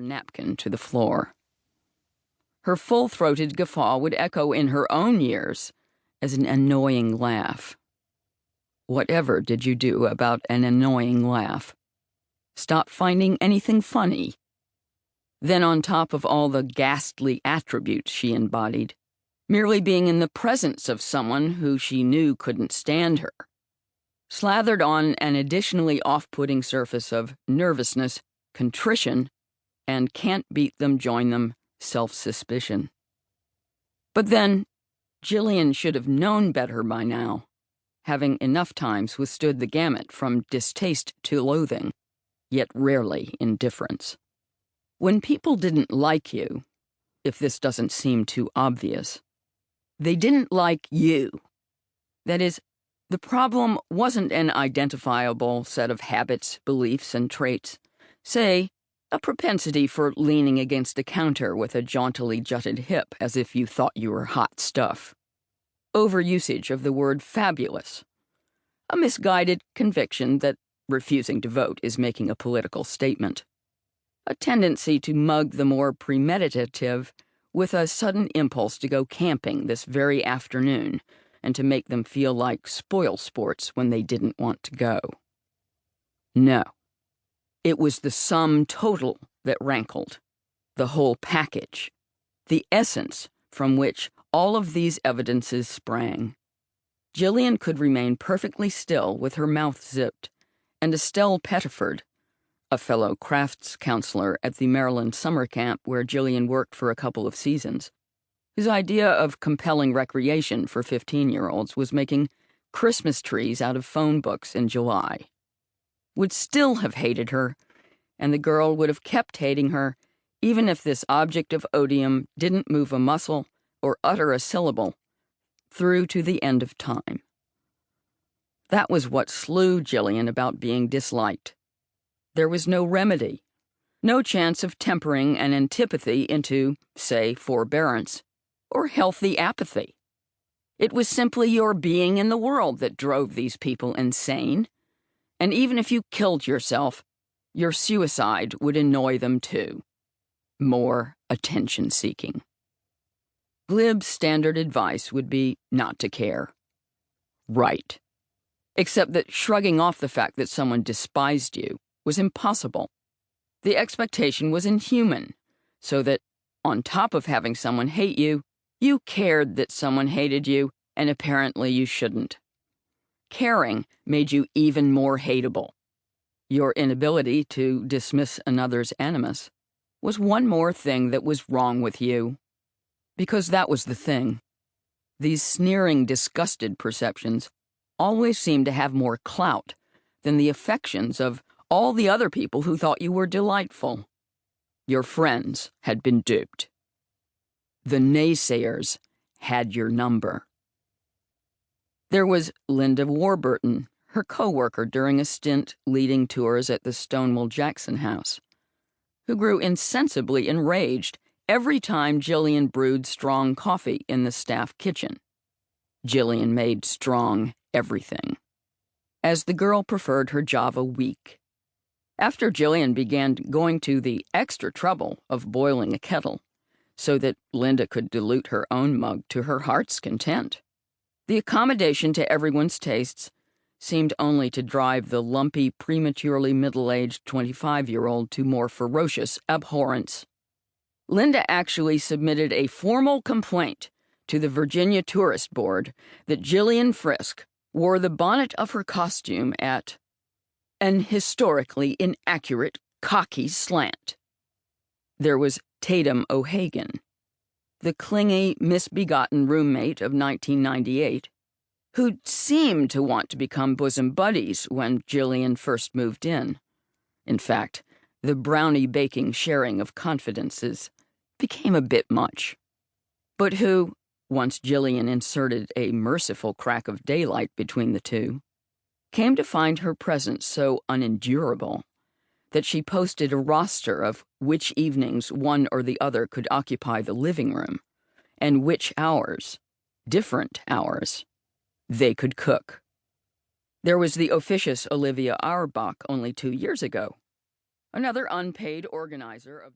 napkin to the floor. Her full-throated guffaw would echo in her own ears as an annoying laugh. Whatever did you do about an annoying laugh? Stop finding anything funny. Then on top of all the ghastly attributes she embodied, merely being in the presence of someone who she knew couldn't stand her, slathered on an additionally off-putting surface of nervousness, contrition, and can't beat them, join them, self-suspicion. But then, Gillian should have known better by now, having enough times withstood the gamut from distaste to loathing, yet rarely indifference. When people didn't like you, if this doesn't seem too obvious, they didn't like you. That is, the problem wasn't an identifiable set of habits, beliefs, and traits, say, a propensity for leaning against a counter with a jauntily jutted hip as if you thought you were hot stuff. Overusage of the word fabulous. A misguided conviction that refusing to vote is making a political statement. A tendency to mug the more premeditative with a sudden impulse to go camping this very afternoon and to make them feel like spoil sports when they didn't want to go. No. It was the sum total that rankled, the whole package, the essence from which all of these evidences sprang. Gillian could remain perfectly still with her mouth zipped, and Estelle Pettiford, a fellow crafts counselor at the Maryland summer camp where Gillian worked for a couple of seasons, whose idea of compelling recreation for 15-year-olds was making Christmas trees out of phone books in July, would still have hated her, and the girl would have kept hating her, even if this object of odium didn't move a muscle or utter a syllable, through to the end of time. That was what slew Gillian about being disliked. There was no remedy, no chance of tempering an antipathy into, say, forbearance, or healthy apathy. It was simply your being in the world that drove these people insane, and even if you killed yourself, your suicide would annoy them too. More attention-seeking. Glib standard advice would be not to care. Right. Except that shrugging off the fact that someone despised you was impossible. The expectation was inhuman, so that, on top of having someone hate you, you cared that someone hated you, and apparently you shouldn't. Caring made you even more hateable. Your inability to dismiss another's animus was one more thing that was wrong with you. Because that was the thing. These sneering, disgusted perceptions always seemed to have more clout than the affections of all the other people who thought you were delightful. Your friends had been duped. The naysayers had your number. There was Linda Warburton, her co-worker during a stint leading tours at the Stonewall Jackson House, who grew insensibly enraged every time Gillian brewed strong coffee in the staff kitchen. Gillian made strong everything, as the girl preferred her Java weak. After Gillian began going to the extra trouble of boiling a kettle, so that Linda could dilute her own mug to her heart's content, the accommodation to everyone's tastes seemed only to drive the lumpy, prematurely middle-aged 25-year-old to more ferocious abhorrence. Linda actually submitted a formal complaint to the Virginia Tourist Board that Gillian Frisk wore the bonnet of her costume at an historically inaccurate, cocky slant. There was Tatum O'Hagan, the clingy, misbegotten roommate of 1998, who seemed to want to become bosom buddies when Gillian first moved in. In fact, the brownie-baking sharing of confidences became a bit much. But who, once Gillian inserted a merciful crack of daylight between the two, came to find her presence so unendurable that she posted a roster of which evenings one or the other could occupy the living room, and which hours, different hours, they could cook. There was the officious Olivia Auerbach only 2 years ago, another unpaid organizer of the